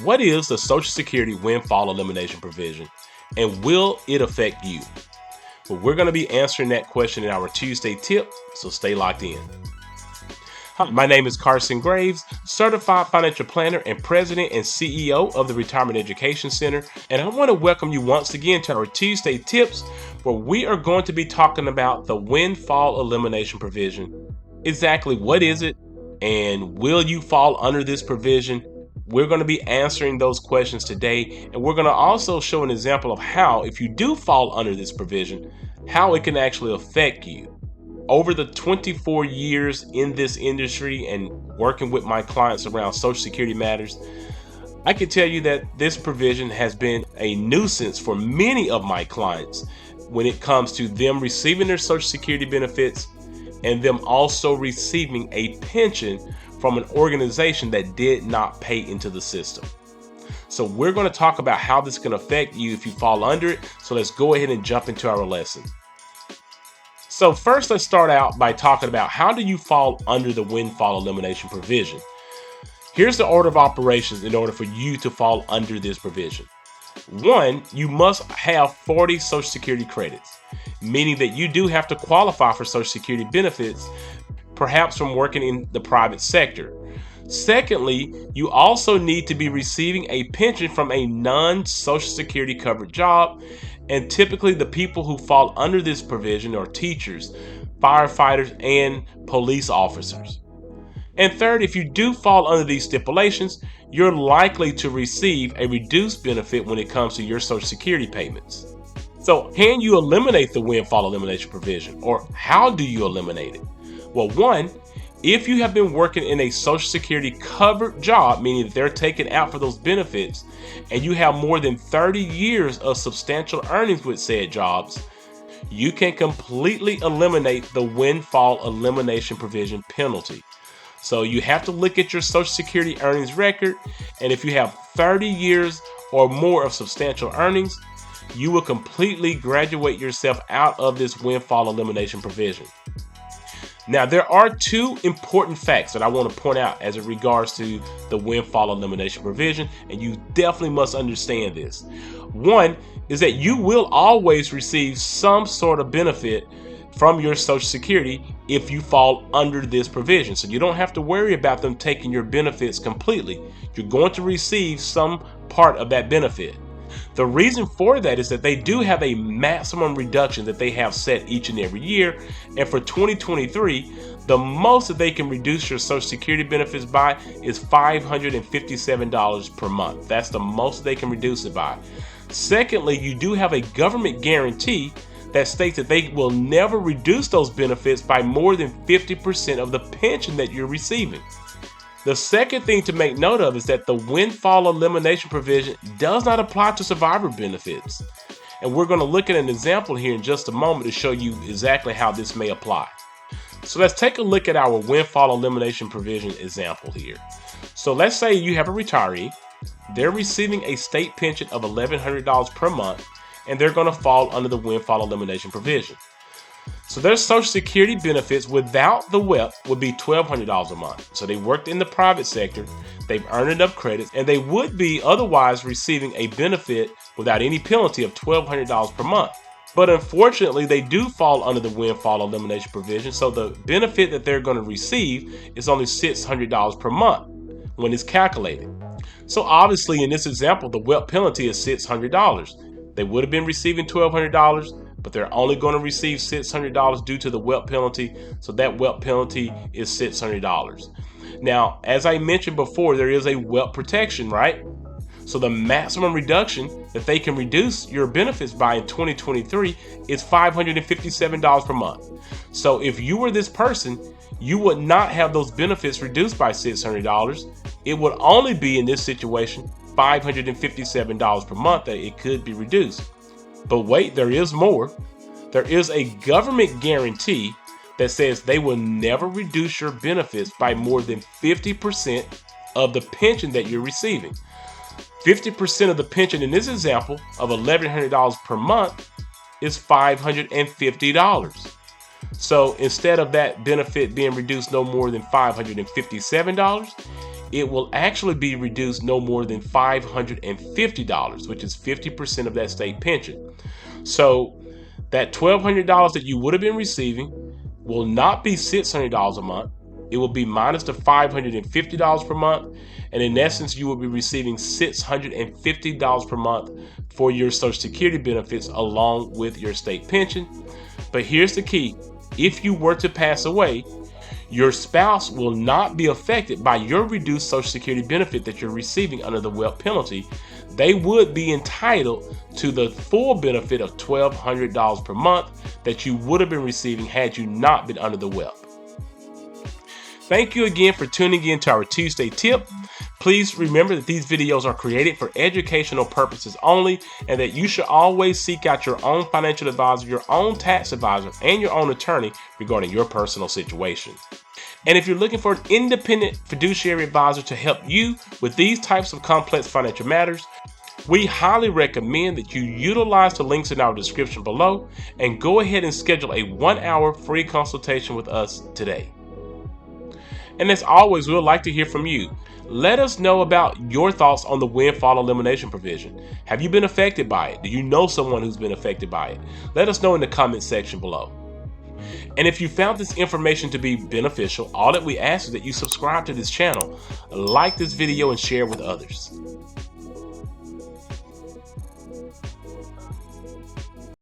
What is the Social Security Windfall Elimination Provision, and will it affect you? Well, we're going to be answering that question in our Tuesday tip, so stay locked in. Hi, my name is Carson Graves, Certified Financial Planner and President and CEO of the Retirement Education Center, and I want to welcome you once again to our Tuesday tips, where we are going to be talking about the Windfall Elimination Provision. Exactly what is it, and will you fall under this provision? We're going to be answering those questions today, and we're going to also show an example of how, if you do fall under this provision, how it can actually affect you. Over the 24 years in this industry and working with my clients around Social Security matters, I can tell you that this provision has been a nuisance for many of my clients when it comes to them receiving their Social Security benefits and them also receiving a pension from an organization that did not pay into the system. So we're going to talk about how this can affect you if you fall under it. So let's go ahead and jump into our lesson. So first, let's start out by talking about how do you fall under the Windfall Elimination Provision. Here's the order of operations in order for you to fall under this provision. 1, you must have 40 Social Security credits, meaning that you do have to qualify for Social Security benefits, perhaps from working in the private sector. Secondly, you also need to be receiving a pension from a non-Social Security covered job, and typically the people who fall under this provision are teachers, firefighters, and police officers. And third, if you do fall under these stipulations, you're likely to receive a reduced benefit when it comes to your Social Security payments. So, can you eliminate the Windfall Elimination Provision, or how do you eliminate it? Well, 1, if you have been working in a Social Security covered job, meaning that they're taken out for those benefits, and you have more than 30 years of substantial earnings with said jobs, you can completely eliminate the Windfall Elimination Provision penalty. So you have to look at your Social Security earnings record, and if you have 30 years or more of substantial earnings, you will completely graduate yourself out of this Windfall Elimination Provision. Now, there are 2 important facts that I want to point out as it regards to the Windfall Elimination Provision, and you definitely must understand this. 1 is that you will always receive some sort of benefit from your Social Security if you fall under this provision. So you don't have to worry about them taking your benefits completely. You're going to receive some part of that benefit. The reason for that is that they do have a maximum reduction that they have set each and every year. And for 2023, the most that they can reduce your Social Security benefits by is $557 per month. That's the most they can reduce it by. Secondly, you do have a government guarantee that states that they will never reduce those benefits by more than 50% of the pension that you're receiving. The second thing to make note of is that the Windfall Elimination Provision does not apply to survivor benefits. And we're going to look at an example here in just a moment to show you exactly how this may apply. So let's take a look at our Windfall Elimination Provision example here. So let's say you have a retiree. They're receiving a state pension of $1,100 per month, and they're going to fall under the Windfall Elimination Provision. So their Social Security benefits without the WEP would be $1,200 a month. So they worked in the private sector, they've earned enough credits, and they would be otherwise receiving a benefit without any penalty of $1,200 per month. But unfortunately, they do fall under the Windfall Elimination Provision, so the benefit that they're going to receive is only $600 per month when it's calculated. So obviously, in this example, the WEP penalty is $600. They would have been receiving $1,200, but they're only going to receive $600 due to the WEP penalty. So that WEP penalty is $600. Now, as I mentioned before, there is a WEP protection, right? So the maximum reduction that they can reduce your benefits by in 2023 is $557 per month. So if you were this person, you would not have those benefits reduced by $600. It would only be in this situation $557 per month that it could be reduced. But wait, there is more. There is a government guarantee that says they will never reduce your benefits by more than 50% of the pension that you're receiving. 50% of the pension in this example of $1,100 per month is $550. So instead of that benefit being reduced no more than $557, it will actually be reduced no more than $550, which is 50% of that state pension. So that $1,200 that you would have been receiving will not be $600 a month. It will be minus the $550 per month. And in essence, you will be receiving $650 per month for your Social Security benefits along with your state pension. But here's the key. If you were to pass away, your spouse will not be affected by your reduced Social Security benefit that you're receiving under the WEP penalty. They would be entitled to the full benefit of $1,200 per month that you would have been receiving had you not been under the WEP. Thank you again for tuning in to our Tuesday tip. Please remember that these videos are created for educational purposes only, and that you should always seek out your own financial advisor, your own tax advisor, and your own attorney regarding your personal situation. And if you're looking for an independent fiduciary advisor to help you with these types of complex financial matters, we highly recommend that you utilize the links in our description below and go ahead and schedule a 1-hour free consultation with us today. And as always, we would like to hear from you. Let us know about your thoughts on the Windfall Elimination Provision. Have you been affected by it? Do you know someone who's been affected by it? Let us know in the comment section below. And if you found this information to be beneficial, all that we ask is that you subscribe to this channel, like this video, and share with others.